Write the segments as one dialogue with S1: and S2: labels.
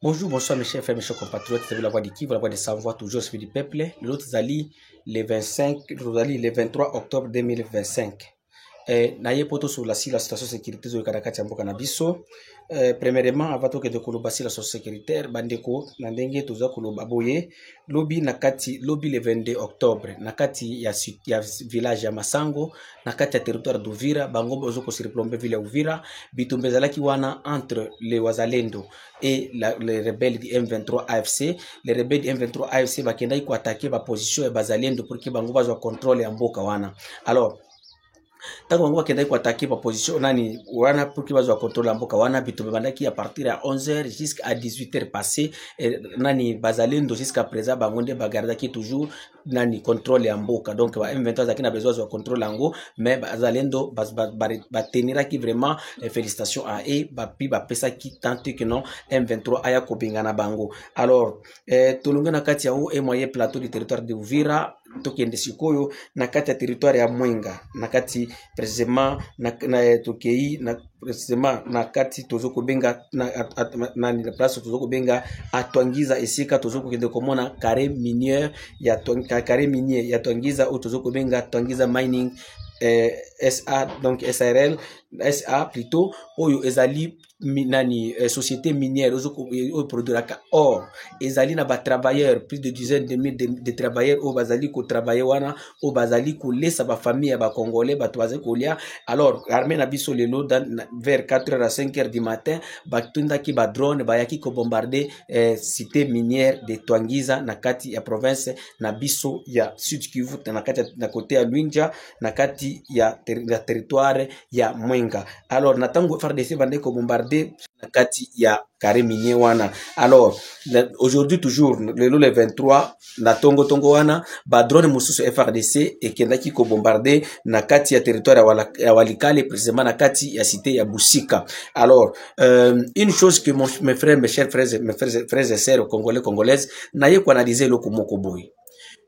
S1: Bonjour, bonsoir mes chers frères, mes chers compatriotes, vous avez la voix de qui? Vous la voix de sans-voix, toujours celui du peuple. L'autre Zali, le 23 octobre 2025. Naye poto sur la situation sécurité de Kadakati Mboka na biso. Premièrement, avant que de koloba si la situation sécuritaire, bandeko nandenge toza koloba boye lobby nakati lobby le 22 octobre nakati ya village ya Masango nakati ya territoire d'Uvira bango bozo ko surplomber ville ya Uvira bitumbezalaki wana entre les Wazalendo et les rebelles du M23 AFC. Les rebelles du M23 AFC bakendai ko attaquer ba position ya Bazalendo pour que bango bazwa contrôle ya mboka wana. Alors tango bango bakendai ko attaquer ba position nani wana pour que bazwa contrôle ya mboka wana bitumbezalaki à partir à 11h jusqu'à 18h passé nani Bazalendo jusqu'à présent bango nde bagardaki toujours nani contrôle ya mboka. Donc ba M23 zakina besoin de contrôle yango mais Bazalendo tenira qui vraiment félicitations à eux bapi ba pesa qui tente que non M23 aya ko bingana bango. Alors tolunga na kati ya o e moyen plateau du territoire de Uvira tokende sikoyo na kati ya territoire ya Mwenga na kati précisément na tokei na précisément na kati tozoko benga na ni place tozoko benga atwangiza esika tozoko kende komona carré minier ya carré minier ya twangiza o tozoko benga twangiza mining SA donc SARL SA plutôt oyo ezali minani société minière au produire or ezali na ba travailleurs plus de dizaines de mille de travailleurs au bazali ko travailler wana au bazali ko laisser ba famille ba congolais ba toaze ko lia. Alors armée na biso lelo vers 4h à 5h du matin ba tunda ki ba drone ba yaki ko bombarder cité minière de Twangiza na kati ya province na biso ya Sud Kivu na kati na côté ya Lwinja na kati ya territoire ya Mwenga. Alors natango FARDC bande ko bombarder na kati ya carré minier wana. Alors aujourd'hui toujours le 23 na tongo wana ba drone mususu FARDC et kendaki ko bombarder na kati ya territoire ya Walikale précisément na kati ya cité ya Busika. Alors une chose que mes frères, mes chers frères et sœurs congolais congolaises naye ko analyser loko moko boy.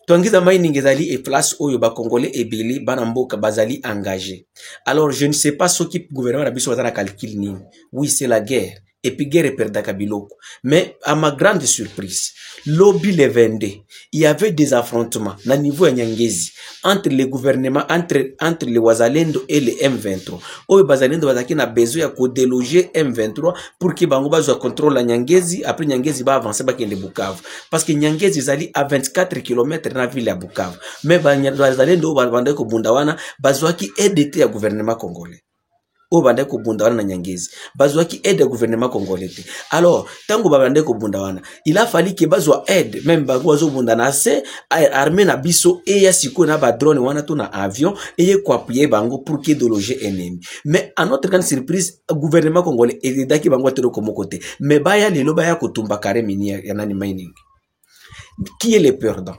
S1: Twangiza mining ezali et place oyo ba congolais ebeli bana mboka bazali engagé. Alors je ne sais pas ce qui gouvernement na biso bazana calcul nini. Oui, c'est la guerre. Et puis guerre perdaka biloko. Mais à ma grande surprise, lobby le 22, il y avait des affrontements na niveau ya Nyangezi entre les gouvernements entre les Wazalendo et les M23. Oyo Bazalendo bazaki na besoin ya ko déloger M23 pour que bango bazwa contrôle la Nyangezi, après Nyangezi ba avancer ba kende Bukavu parce que Nyangezi zali à 24 km na ville ya Bukavu. Mais Bazalendo bande ko bundawana bazwa ki aide ya gouvernement congolais. O bande ko bundawana na Nyangezi bazwa ki aide gouvernement congolais. Alors tango bande ko bundawana il a fallu que bazwa aide même bango zo bundana se armée na biso e ya siko na ba drone wana to na avion et ye ko appuyer bango pour que de loger ennemi. Mais à notre grande surprise gouvernement congolais et daki bango tero komo côté mais baya lelo baya ko tumba carré minier ya nani mining. Qui est le perdant?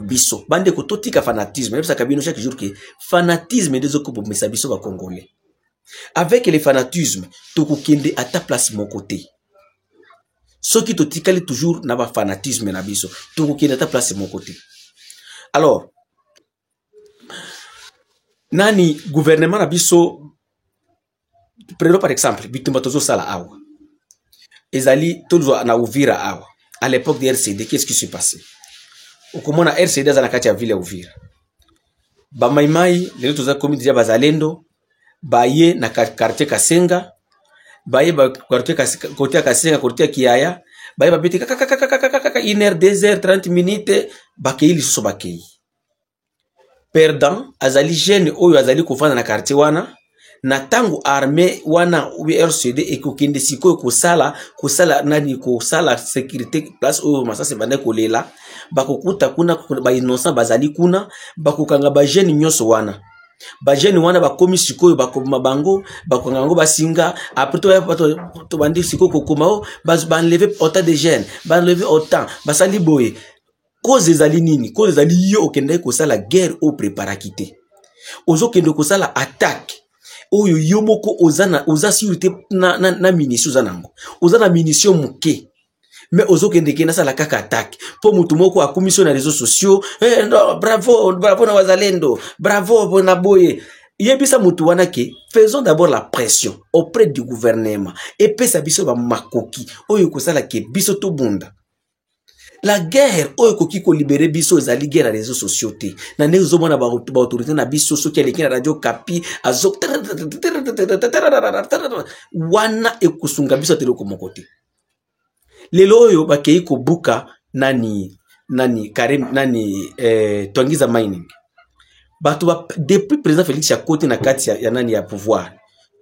S1: Biso bande ko totika fanatisme même ça kabino chaque jour que fanatisme des okoko mesa biso ba congolais. Avec le fanatisme, tokokende à ta place mon côté. Ce qui te tikali toujours n'a pas fanatisme na biso, tokokende à ta place mon côté. Alors, nani gouvernement na biso, prenons par exemple, bitumba tozo sala awa. Ezali toujours na Uvira awa. À l'époque de RCD, qu'est-ce qui s'est passé? Okomona RCD za na kati ya ville ya Uvira. Ba maimai, lelo toza komi dia Bazalendo. Baye na quartier Kasenga, baye ba quartier Kasenga, quartier Kiaya, baye ba beti 1h, 2h, 30 minutes, bakei lisusu bakei. Perdant, azali jeune oyo azali kofana na quartier wana, na tango armée wana RCD ekokende sikoyo kosala nani kosala sécurité place oyo masase bande kolela, bakokuta kuna ba innocent bazali kuna, bakokanga ba jeune nyoso wana. Ba jeune wana ba komi sikoyo ba koma bango ba kongango ba singa après to bandi sikoyo kokoma o ba enlever autant de jeunes ba enlever autant ba sali boye cause ezali nini cause ezali yo okende ko sala guerre au préparakité ozo kende ko sala attaque oyo yo moko oza sûreté na munition zanango oza na munition muke. Mais ozo kende kena sala kaka attaque po mutu moko a commission na réseaux sociaux no, bravo na Wazalendo bravo na boye yebisa mutu wana ke faisons d'abord la pression auprès du gouvernement et pesa biso ba makoki oyo kosala ke biso to bunda. La guerre oyo koki ko libérer biso ezali guerre à réseaux sociaux te. Na ndenge zomona ba autorité na biso soki eleki na radio Kapi azo wana ekusunga biso teleko mokote. Lelo oyo bakei ko buka nani Karim nani Twangiza Mining. Bato depuis président Félix ya côté na kati ya nani ya pouvoir.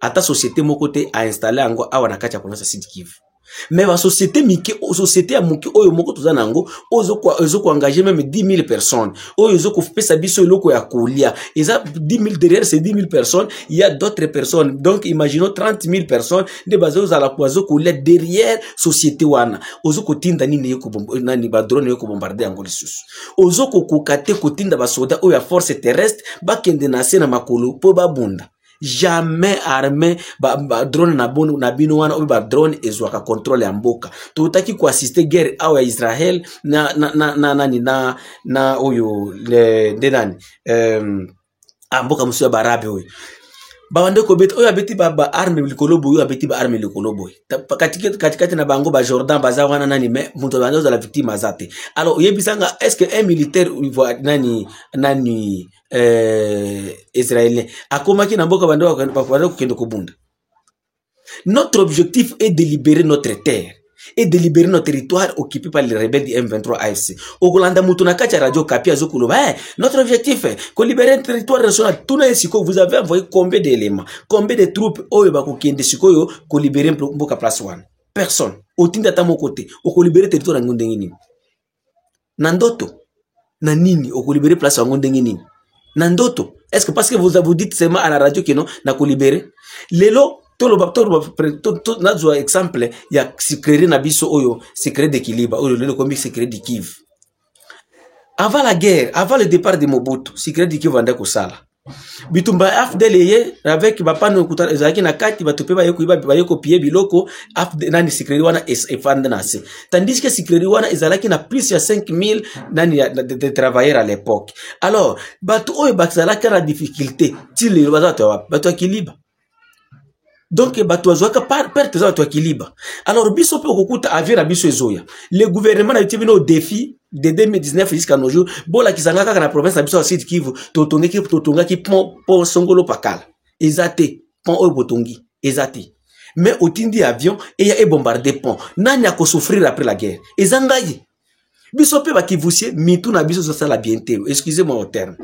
S1: Ata société moko te a installé ango awa na kati ya province Sud Kivu. Mais la société mike, société a mouki oyo moko toza nango, ozo ko engager même 10 000 personnes. Ozo ko pesa biso loko ya kolia. Et ça 10 000 derrière ces 10 000 personnes, il y a d'autres personnes. Donc imaginons 30 000 personnes de base aux la poizo kolia derrière société wana. Ozo ko tinda nini yoko nani ba drone yoko bombarder ango lisusu. Ozo ko kokate ko tinda ba soda oyo ya force terrestre ba kende na se na makolo po ba bunda. Jamais armé ba drone na bonu na bino wana obi ba drone ezwaka contrôle ya mboka. Tutaki ko assister guerre awa ya Israël na oyo le denani mboka musu ya barabe oyo. Ba wande ko bet oyo abeti ba arme likolobo oyo abeti ba arme likolobo. Katikati na bango ba Jordan baza wana nani mais muto banzo la victime azate. Alors yebisanga est-ce que un militaire nani israélien akomaki na mboka bando bakwaza kokende kobunda. Notre objectif est de libérer notre terre et de libérer notre territoire occupé par les rebelles du M23 AFC. Okolanda mutu na kati radio Kapi azokoloba notre objectif est de libérer le territoire national. Tout na siko vous avez envoyé combien d'éléments, combien de troupes oyo bakokende sikoyo ko libérer mboka place one. Personne. Otinda ta moko côté oko libérer territoire ngonde ngini. Na ndoto na nini oko libérer place ngonde ngini. Nandoto, est-ce que parce que vous dites seulement à la radio que non, n'a ko libéré? Lelo, tout le exemple, il y a secret na biso oyo, secret d'équilibre, oyo le comique secret du Kivu. Avant la guerre, avant le départ de Mobutu, secret du Kivu anda ko sala. Bitumba afdeleye avec bapa no kutana ezaki na kati batupe ba yeko pied biloko nani secret wana efanda nase. Tandis que secret wana ezalaki na plus ya 5000 nani de travailleurs à l'époque. Alors batu oyo bakzalaki na difficulté tili batu akiliba. Donc batu azwaka perte za batu akiliba. Alors biso pe okukuta avira biso ezoya. Le gouvernement a été venu au défi de 2019 jusqu'à nos jours. Bola kizanga kaka na province na biso ya Sud Kivu, totonga ki pont Songolo Pakala. Ezate pont oyo botongi, ezate. Mais otindi avion et ya bombardé pont. Nani a ko souffrir après la guerre. Ezangayi. Biso pe bakivusie mitu na biso ça la bientôt. Excusez-moi au terme.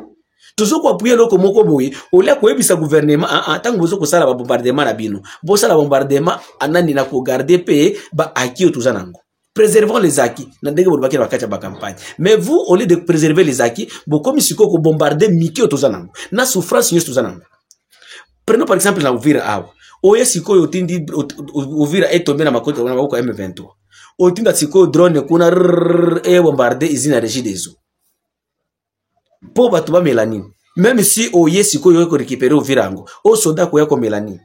S1: Toujours ko appuyer loko moko boye, olia ko ebisa gouvernement tant bozo ko sala ba bombardement na bino. Bo sala bombardement anani na ko garder pe ba akio tuzanango. Préservons les acquis. Mais vous, au lieu de préserver les acquis, vous comme si vous bombardez Miki au Tozanang. Na souffrance n'y est Tozanang. Prenons par exemple la Ouvira Awa. Oye siko yotindi Ouvira est tombé dans ma côte on a M23. Otinda siko drone kuna et bombardé izina régie des eaux. Pour batuba mélanine. Même si oye siko yo ko récupérer Ouvira ngo, o soldat ko ya ko mélanine.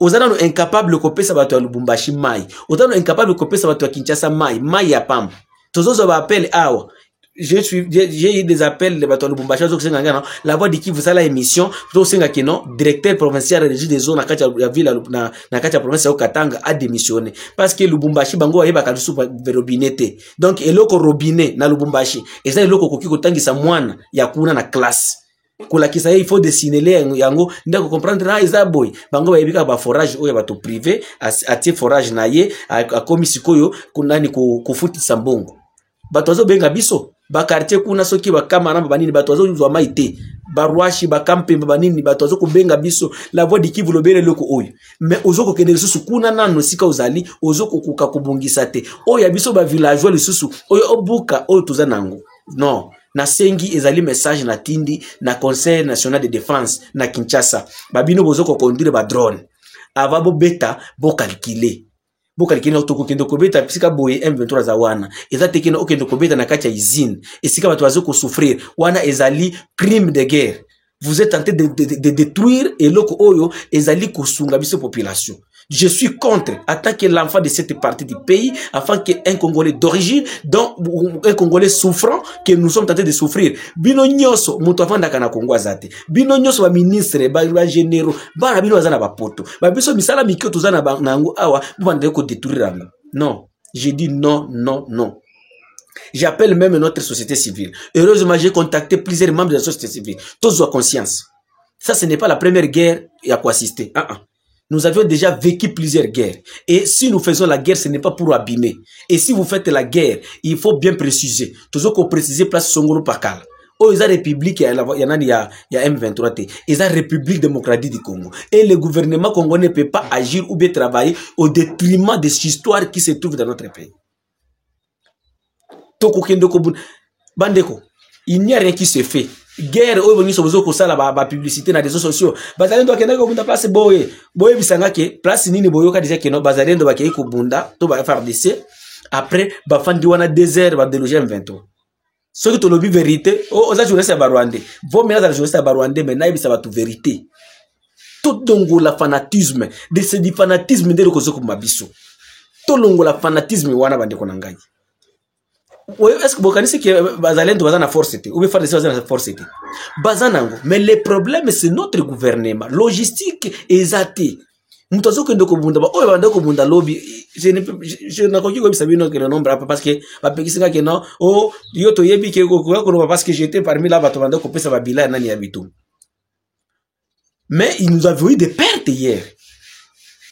S1: Ozana no incapable ko pesa bato ya Lubumbashi mai. Ozana no incapable ko pesa bato ya Kinshasa mai ya pam. Tozozo ba appel awa. J'ai eu des appels de bato ya Lubumbashi zo kusenga ngana la voix de qui vous a la émission to senga kino directeur provincial régie des zones na kati ya ville na kati ya province ya Katanga a démissionné parce que Lubumbashi bango ayeba ka lusu robinete. Donc eloko robinet na Lubumbashi eza eloko koki kotangisa mwana ya kuna na classe. Kula kisa il faut dessiner yango ndako comprendre na eza boy bango bayebika ba forage oyo bato privé atie forage na ye a komisikoyo kunani ku futi sambongo bato azo benga biso ba quartier kuna soki ba kamara banini bato azo uzwa maite ba rwashi ba kampe banini bato azo kubenga biso la voix de qui vous lobere loko oyo mais ozoko kende lisusu kuna nano sika ozali ozoko kuka kubungisa te oyo biso ba villageois lisusu oyo obuka oyo tuzanango non. Na sengi ezali message na tindi na Conseil national de défense na Kinshasa babino bozoko conduire ba drone avabo beta bo calculer otoko kendo ko beta pisika boye M23 za wana ezate kino okendo ko beta na kati ya usine esika bato bazoko souffrir wana ezali crime de guerre. Vous êtes tenté de détruire et loko oyo ezali kosunga biso population. Je suis contre, en tant que l'enfant de cette partie du pays, afin qu'un Congolais d'origine, donc un Congolais souffrant, que nous sommes tentés de souffrir. Bino nyoso, mutu afanda kana Kongo azate. Bino nyoso ba ministre, ba généraux, ba bino azana ba poto. Ba biso misala mikyo tozana ba nango awa, bande ko détruire. Non, je dis non, non, non. J'appelle même notre société civile. Heureusement, j'ai contacté plusieurs membres de la société civile. Tous ont conscience. Ça, ce n'est pas la première guerre à quoi assister. Nous avions déjà vécu plusieurs guerres. Et si nous faisons la guerre, ce n'est pas pour abîmer. Et si vous faites la guerre, il faut bien préciser. Toujours qu'on précise place Songolo Pakal. Oh, ils ont République, il y a M23T. Ils ont République démocratique du Congo. Et le gouvernement congolais ne peut pas agir ou bien travailler au détriment de cette histoire qui se trouve dans notre pays. Bandeko, il n'y a rien qui se fait. Guerre, oh, ils sont ko sala ba publicité na réseaux sociaux. Bazalendo akenda ko bunda place boye. Boye bisanga ke place nini boyo ka disait que non bazalendo ba ke ko bunda to ba FARDC. Après ba fandi wana désert ba déloger M23. Ce que tu lobby vérité, oh za journaliste ba Rwandais. Vos menaces à journaliste ba Rwandais mais na bisa ba tout vérité. Tout dongo la fanatisme, de ce du fanatisme de ko zoko mabiso. Tout longo la fanatisme wana bande ko nangai. Est-ce que vous connaissez que Bazalendo va en force ou bien faire des choses en force Bazanango. Mais le problème c'est notre gouvernement, logistique exaté. Mutazo que ndoko bunda ba o banda ko bunda lobby je n'ai pas qui savoir que le nombre parce que ba pekisanga que non oh yo to yebi ke ko ko parce que j'étais parmi là ba to banda ko pesa ba bila nani habitu. Mais il nous a vu des pertes hier.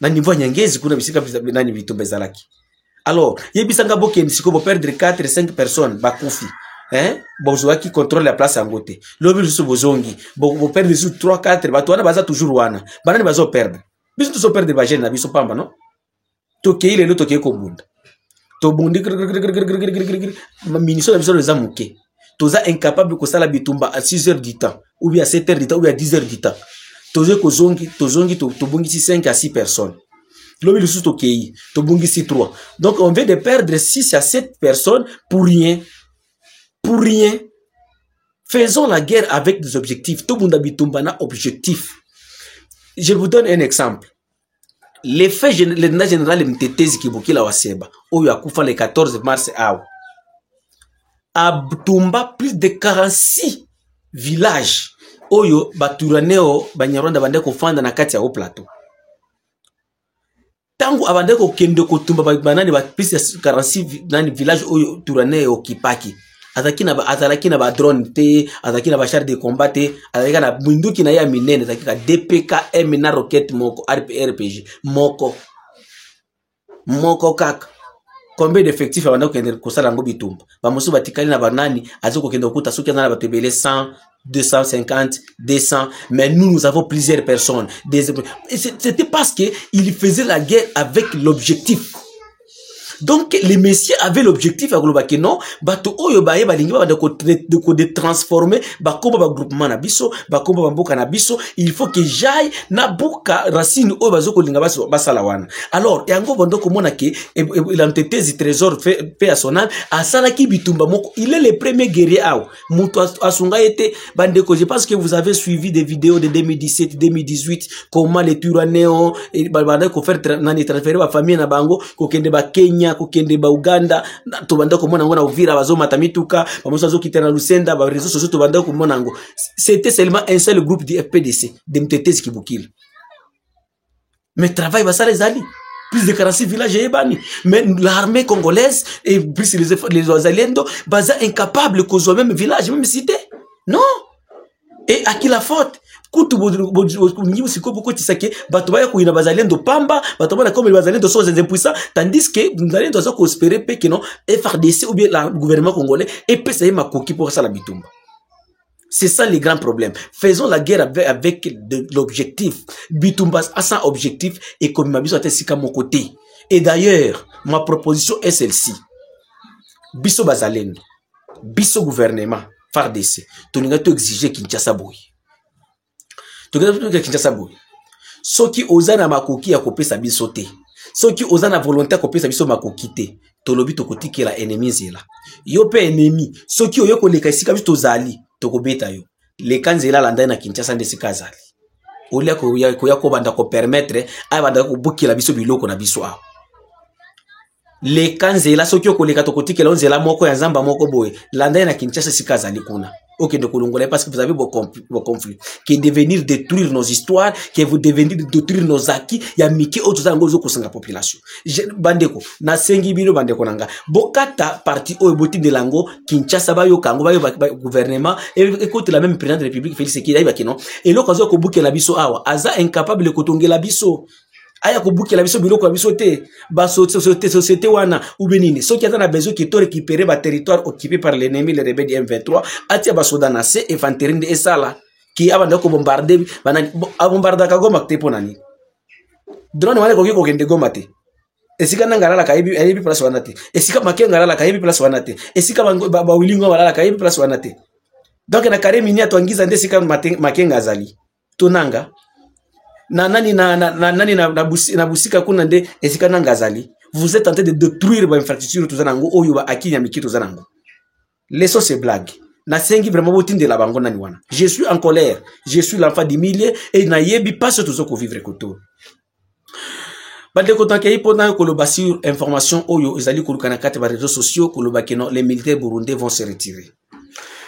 S1: Na niveau nyangezi kuna bisika nani bitu bezalaki. Alors, yebisanga boken siko bo perdre 4-5 personnes bakufi. Bozoa qui contrôle la place en côté. Lobi juste bozongi, bo perdre sur 3-4 bato wana baza toujours wana. Banani bazo perdre. Biso to so perdre ba jeune na biso pamba non? To keile lo to ke ko bunda. To bundi ministre de biso les amuke. Toza incapable ko sala bitumba à 6 heures du temps ou bien à 7 heures du temps ou bien à 10 heures du temps. Toze ko zongi to bungi 5 à 6 personnes. L'homme est tout ok, to bungi 3. Donc on vient de perdre 6 à 7 personnes pour rien. Pour rien. Faisons la guerre avec des objectifs. Tout le monde habite un objectif. Je vous donne un exemple. L'effet général Mtetezi Kibuki la Waseba, où il y a le 14 mars à Tumba, plus de 46 villages. Oyo baturaneo banyarwanda bande ko fanda na kati ya o plateau. Tangu abande ko kende ko tumba banani ba plus de 46 nani village oyo turaneo kipaki. Azalaki na ba drone te, azalaki na ba char de combat te, azalaki na bunduki na ya minene, azalaki ka DPKM na roquette moko RPG moko kaka. Combien d'effectifs abande ko kende ko sala ngo bitumba. Ba musu batikali na banani azoko kende ko tasuki na ba tebele 100 250, 200, mais nous avons plusieurs personnes. C'était parce qu'il faisait la guerre avec l'objectif. Donc, les messieurs avaient l'objectif à global que non, bato oyo baye balingi ba de transformer ba komba ba groupement na biso, ba komba ba mboka na biso, il faut que j'aille na buka racine oyo bazoko linga basala wana. Alors, yango bondo komona ke il a Mtetezi trésor fait à son âme, asala ki bitumba moko, il est le premier guerrier aw. Muto asunga été bandeko, je pense que vous avez suivi des vidéos de 2017, 2018 comment les Turaneo et bandeko faire nani transférer ba famille na bango ko kende ba Kenya kokende ba Uganda to banda ko mona ngona Uvira bazo matamituka bamuso zo kitana Lusenda ba réseaux sociaux to banda ko mona ngo c'était seulement un seul groupe du FPDC de Mtetezi Kibukil mais travail ba ça les alliés plus de 46 villages ebani mais l'armée congolaise et plus les Azalendo baza incapable qu'aux même village même cité non et à qui la faute kutu nyibu siko boko tisake bato baya kuina bazalendo pamba bato bana comme les bazalendo sont impuissants tandis que bazalendo sont espérer pe que non FARDC ou bien le gouvernement congolais et pesa ma koki pour ça la bitumba. C'est ça le grand problème. Faisons la guerre avec l'objectif. Bitumba a sans objectif et comme ma biso atesika mon côté. Et d'ailleurs, ma proposition est celle-ci. Biso bazalendo, biso gouvernement FARDC, toninga to exiger Kinshasa boy. Ceux qui osent na makoki ya kopesa biso te. Ceux qui osent na volonté ya kopesa biso makoki te. Tolobi tokoti ke la ennemi zela. Yo pe ennemi. Ceux qui oyo koleka isika biso tozali, tokobeta yo. Le kanzela landa na Kinshasa ndesika zali. olia ko banda ko permettre ay banda ko bukila biso biloko na biso awa le kanzela soki okoleka tokotikela onzela moko ya nzamba moko boye landa na Kinshasa sika azali kuna okende kolongola parce que vous avez vos conflits qui devenir détruire nos histoires qui vous devenir détruire nos acquis ya miki oto za ngozo kusanga population bandeko na sengi bino bandeko nanga bokata parti oyo boti de lango Kinshasa bayo kango bayo gouvernement écoute la même président de la République Félix Tshisekedi ba kino eloko zo ko bukela biso awa aza incapable ko tongela biso aya ko bukela biso biloko ya biso te ba société wana ou benini soki ata na besoin ki to récupérer ba territoire occupé par l'ennemi les rebelles du M23 atia ba soda na se infanterie de sala ki abanda ko bombarder banani bombarder ka Goma te ponani drone wale ko kende Goma te esika nangala la kaibi ebi place wana te esika makengala la kaibi place wana te esika ba wilingo wala la kaibi place wana te donc na kare mini atwangiza ndesika makenga azali tonanga na nani na busika kuna nde esika nanga azali vous êtes en train de détruire ba infrastructure tuzanango oyo ba akinya mikito zanango leso c'est blague na sengi vraiment botinde la bango nani wana je suis en colère je suis l'enfant du milieu et na yebi pas ce tuzo ko vivre koto bande ko tanke ipona ko loba sur information oyo ezali ko lukana kate ba réseaux sociaux ko loba que non les militaires burundais vont se retirer.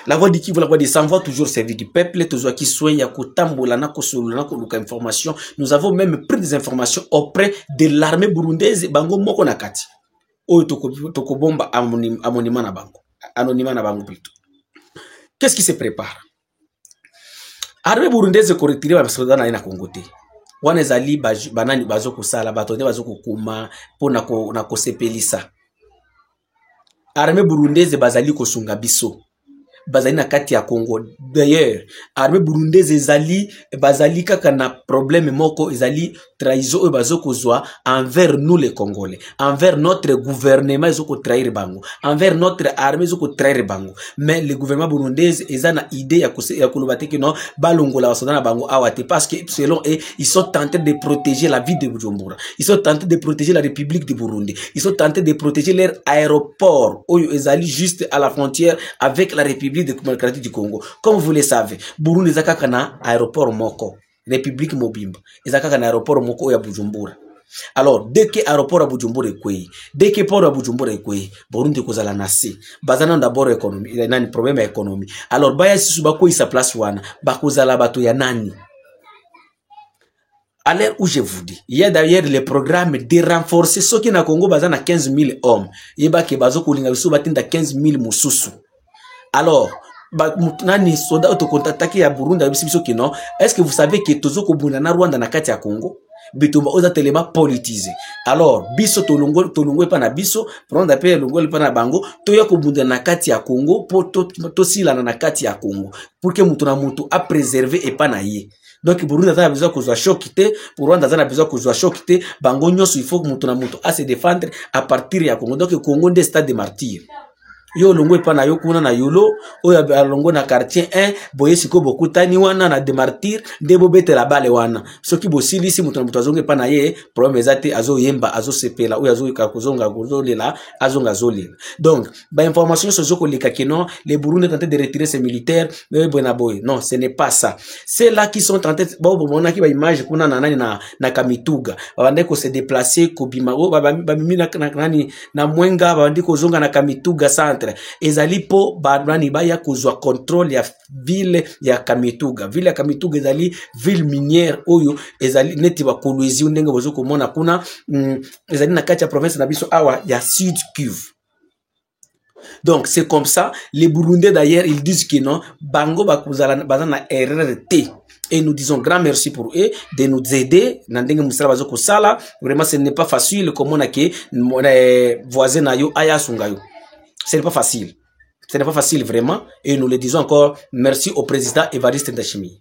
S1: La voix du Kivu, la voix des sans-voix, toujours servi du peuple, toujours qui soigne, yakutambola, nakosolona, koluka information. Nous avons même pris des informations auprès de l'armée burundaise, bango moko nakati. Oyo toko bomba anonymat na bango plutôt. Qu'est-ce qui se prépare? Armée burundaise ko retirer ba soda na ina Congo te. Wana ezali banani bazo ko sala, batonde bazo ko kuma pona ko na ko sepelisa. Armée burundaise bazali ko sunga biso. Bazali na kati ya Congo. D'ailleurs, armée burundaise ezali bazali kaka na problème moko ezali trahison e bazoko zwa envers nous les Congolais, envers notre gouvernement ezoko trahir bango, envers notre armée ezoko trahir bango. Mais le gouvernement burundaise ezana idée ya kolobate que non balongola basoda na bango awate parce que selon eux ils sont tentés de protéger la vie de Bujumbura. Ils sont tentés de protéger la République du Burundi. Ils sont tentés de protéger leur aéroport oyo ezali juste à la frontière avec la République démocratique du Congo. Comme vous le savez, Burundi ezaka na aéroport moko, République Mobimba ezaka na aéroport moko ya Bujumbura. Alors dès que aéroport ya Bujumbura ekwei, dès que port ya Bujumbura ekwei, Burundi kozala na se. Bazana d'abord économie, il y a un problème ya économie. Alors baya sisu bako isa place wana, bakozala bato ya nani? À l'heure où je vous dis, il y a d'ailleurs le programme de renforcer ceux qui na Congo bazana 15 000 hommes. Yeba ke bazo kolinga biso batinda 15 000 mususu. Alors nani soda otokontataki ya Burundi biso kino, est-ce que vous savez que tozo kobunda na Rwanda na kati ya Congo bitumba oza telema politisé. Alors biso tolongo pa na biso prendre pe longo pa na bango toya kobunda na kati ya Congo po to sila na kati ya Congo pour que mutu na mutu a préserver et pa na ye. Donc Burundi a besoin kozwa choc te, pour Rwanda a besoin kozwa choc te, bango nyonso il faut que mutu na mutu a se défendre à partir ya Congo. Donc Congo de stade de martyr. Yo longo epa na yo kuna na yolo oya longo na quartier 1 boye siko bokutani wana na de martyr ndebo bete la bale wana soki bosili si mutu azonge pa na ye problème ezate azo yemba azo sepela oya azo kakozonga gozolela azonga zolela. Donc ba information sozo ko leka keno les Burundi tentent de retirer ses militaires bona boy. Non, ce n'est pas ça. C'est là qui sont tentés ba bomona ki ba image kuna na nani na Kamituga babande ko se déplacer ko bimao ba mimi na nani na Mwenga babande ko zonga na Kamituga centre. Ezali po badani baya kozwa contrôle ya ville ya Kamituga. Ville ya Kamituga ezali ville minière oyo ezali neti ba kolwezi ndenge bozo komona kuna ezali na kati ya province na biso awa ya Sud Kivu. Donc c'est comme ça les Burundais d'ailleurs ils disent que non bango bakuzala bazana RRT. Et nous disons grand merci pour eux de nous aider. Vraiment, ce n'est pas facile comme on a que voisin na yo aya sungayo. Ce n'est pas facile. Ce n'est pas facile vraiment. Et nous le disons encore merci au président Évariste Ndayishimiye.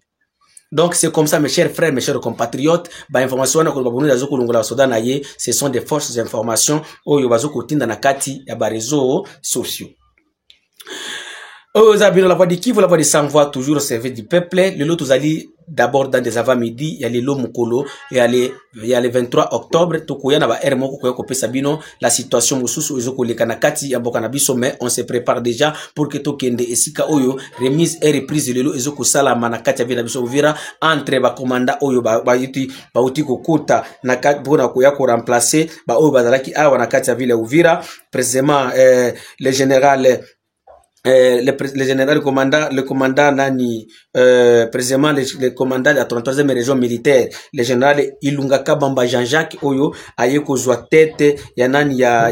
S1: Donc c'est comme ça mes chers frères, mes chers compatriotes, ba information na ko babundi azoko longola soda na ye, ce sont des forces d'information oyo bazoko tinda na kati ya ba réseaux sociaux. Aux habitants la voix du Kivu, la voix des sans-voix, toujours au service du peuple. Le lot, vous allez d'abord dans des avant-midi, il y a les Lomukolo, il y a le 23 octobre, tokoya na ba air moko koya kopesa bino la situation mususu ezoko le kanakati ya mboka na biso, mais on se prépare déjà pour que tokende esika oyo remise et reprise lelo ezoko sala manakati ya vina biso Uvira entre ba commanda oyo ba uti kokota na bona koya ko remplacer ba oyo bazalaki awa na kati ya ville Uvira précisément le général le général le commandant nani précisément le commandant de la 33e région militaire le général Ilunga Kabamba Jean-Jacques oyo aye kozwa tête ya nani ya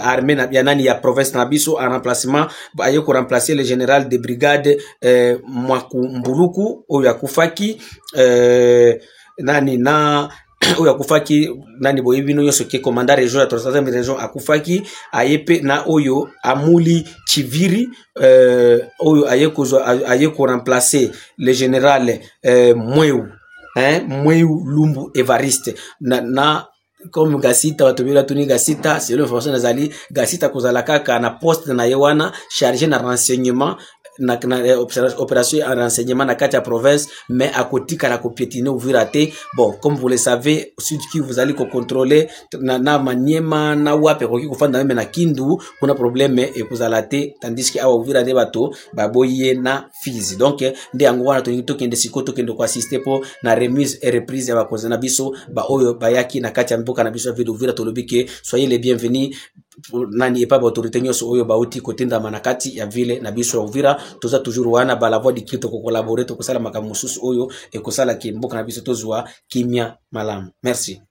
S1: armée ya nani ya province na biso en remplacement aye ko remplacer le général de brigade Mwaku Mbuluku oyo akufaki nani na oyo akufaki nani boyebino yoso ke commandant région ya 3e région akufaki ayepe na oyo Amuli Chiviri oyo aye ko remplacer le général Mweu Lumbu Evariste na comme Gasita watobela tuni Gasita c'est l'information nazali Gasita kozala kaka na poste na yewana chargé na renseignement na opération en renseignement na kati ya province, mais à côté kala ko piétiner Uvira te. Bon, comme vous le savez, sud qui vous allez ko contrôler na Maniema na wape ko kufanda même na Kindu kuna problème et kuzala te, tandis que awa Uvira de bato baboye na Fizi. Donc ndi yango wana to kende sikoto kende ko assister po na remise et reprise ya bakoza na biso ba oyo bayaki na kati ya mboka na biso vile Uvira to lobike. Soyez les bienvenus nani epa ba autorité nyoso oyo bauti kotinda manakati ya vile na biso ya Uvira. Toza toujours wana ba la voix di Kito ko collaborer to kosala makamususu oyo e kosala ki mboka na biso tozwa kimia malamu. Merci.